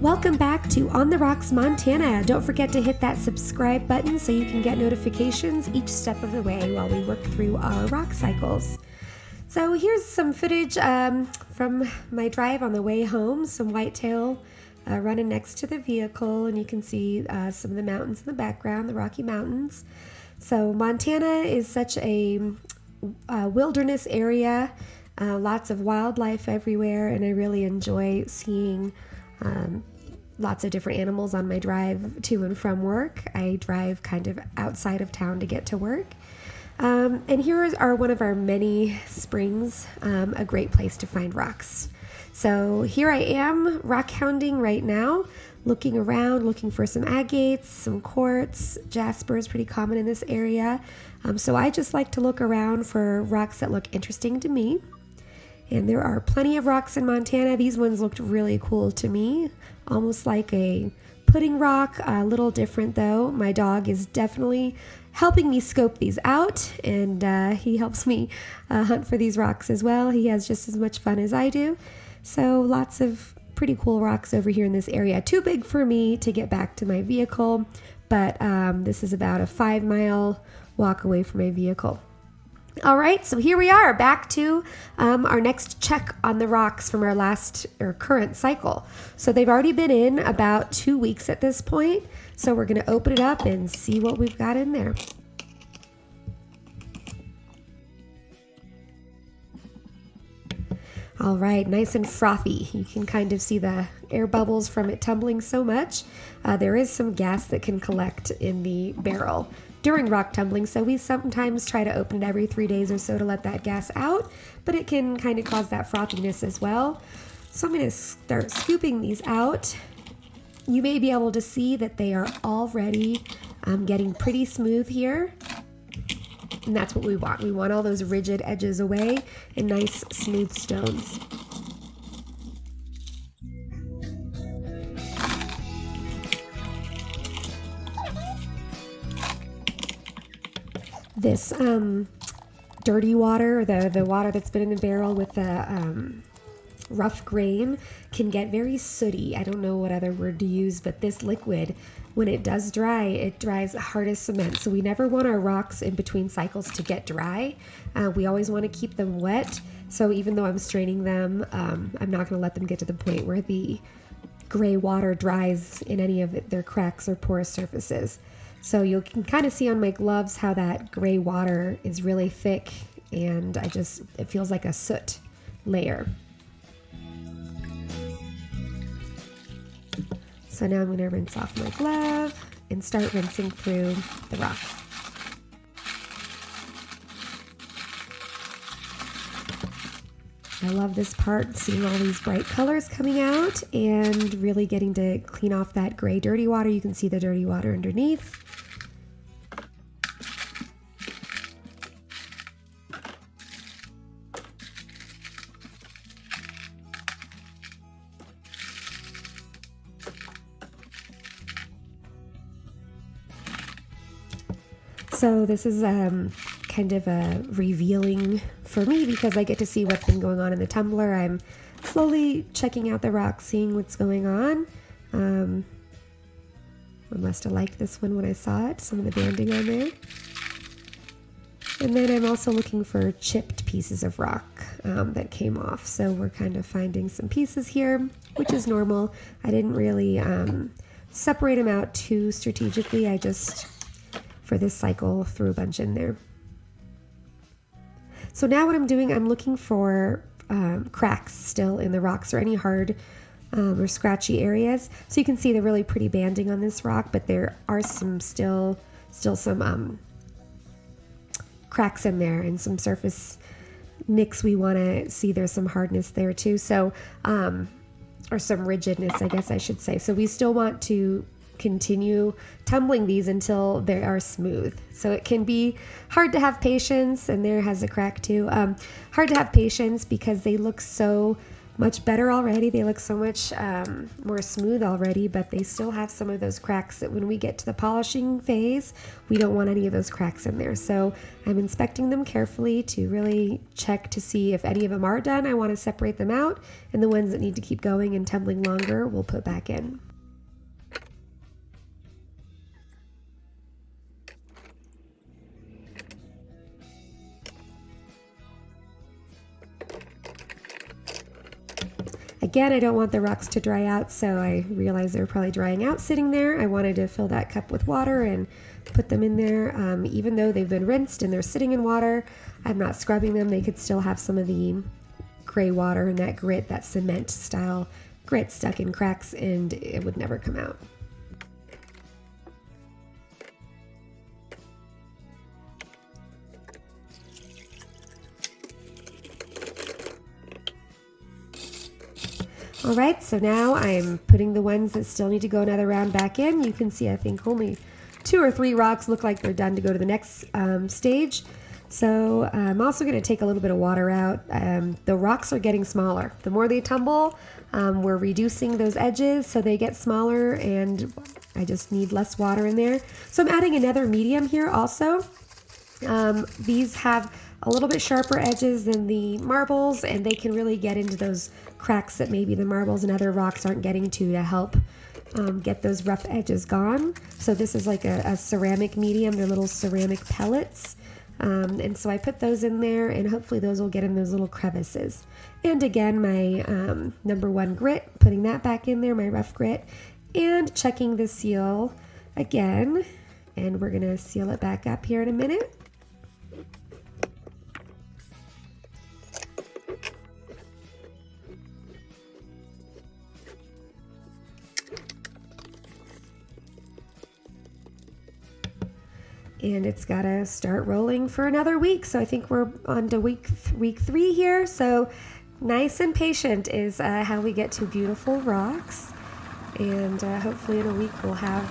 Welcome back to On the Rocks, Montana. Don't forget to hit that subscribe button so you can get notifications each step of the way while we work through our rock cycles. So here's some footage from my drive on the way home, some whitetail running next to the vehicle, and you can see some of the mountains in the background, the Rocky Mountains. So Montana is such a wilderness area, lots of wildlife everywhere, and I really enjoy seeing lots of different animals on my drive to and from work. I drive kind of outside of town to get to work. And here are one of our many springs, a great place to find rocks. So here I am rock hounding right now, looking around, looking for some agates, some quartz. Jasper is pretty common in this area. So I just like to look around for rocks that look interesting to me. And there are plenty of rocks in Montana. These ones looked really cool to me, almost like a pudding rock, a little different though. My dog is definitely helping me scope these out, and he helps me hunt for these rocks as well. He has just as much fun as I do. So lots of pretty cool rocks over here in this area. Too big for me to get back to my vehicle, but this is about a 5-mile walk away from my vehicle. All right, so here we are back to our next check on the rocks from our last or current cycle. So they've already been in about 2 weeks at this point. So we're going to open it up and see what we've got in there. All right, nice and frothy. You can kind of see the air bubbles from it tumbling so much. There is some gas that can collect in the barrel during rock tumbling, so we sometimes try to open it every 3 days or so to let that gas out, but it can kind of cause that frothiness as well. So I'm going to start scooping these out. You may be able to see that they are already getting pretty smooth here, and that's what we want. We want all those rigid edges away and nice smooth stones. This dirty water, the water that's been in the barrel with the rough grain, can get very sooty. I don't know what other word to use, but this liquid, when it does dry, it dries hard as cement. So we never want our rocks in between cycles to get dry. We always want to keep them wet. So even though I'm straining them, I'm not going to let them get to the point where the gray water dries in any of their cracks or porous surfaces. So you can kind of see on my gloves how that gray water is really thick, and it feels like a soot layer. So now I'm going to rinse off my glove and start rinsing through the rocks. I love this part, seeing all these bright colors coming out and really getting to clean off that gray dirty water. You can see the dirty water underneath. So this is kind of revealing for me because I get to see what's been going on in the tumbler. I'm slowly checking out the rocks, seeing what's going on. I must have liked this one when I saw it, some of the banding on there. And then I'm also looking for chipped pieces of rock that came off. So we're kind of finding some pieces here, which is normal. I didn't really separate them out too strategically. I just, for this cycle, threw a bunch in there. So now what I'm doing, I'm looking for cracks still in the rocks or any hard or scratchy areas. So you can see the really pretty banding on this rock, but there are still some cracks in there and some surface nicks. We want to see there's some hardness there too. So, or some rigidness, I guess I should say. So we still want to continue tumbling these until they are smooth. So it can be hard to have patience, and there has a crack too. Hard to have patience because they look so much better already. They look so much more smooth already, but they still have some of those cracks that when we get to the polishing phase, we don't want any of those cracks in there. So I'm inspecting them carefully to really check to see if any of them are done. I want to separate them out, and the ones that need to keep going and tumbling longer, we'll put back in. Again, I don't want the rocks to dry out, so I realized they're probably drying out sitting there. I wanted to fill that cup with water and put them in there. Even though they've been rinsed and they're sitting in water, I'm not scrubbing them. They could still have some of the gray water and that grit, that cement style grit stuck in cracks, and it would never come out. All right, so now I'm putting the ones that still need to go another round back in. You can see, I think only 2 or 3 rocks look like they're done to go to the next stage. So I'm also going to take a little bit of water out. The rocks are getting smaller. The more they tumble, we're reducing those edges so they get smaller, and I just need less water in there. So I'm adding another medium here also. These have a little bit sharper edges than the marbles, and they can really get into those cracks that maybe the marbles and other rocks aren't getting to help get those rough edges gone. So this is like a ceramic medium. They're little ceramic pellets. And so I put those in there, and hopefully those will get in those little crevices. And again, my number 1 grit, putting that back in there, my rough grit, and checking the seal again. And we're going to seal it back up here in a minute. And it's got to start rolling for another week. So I think we're on to week 3 here. So nice and patient is how we get to beautiful rocks. And hopefully in a week we'll have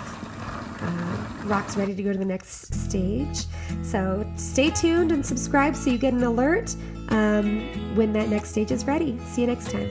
rocks ready to go to the next stage. So stay tuned and subscribe so you get an alert when that next stage is ready. See you next time.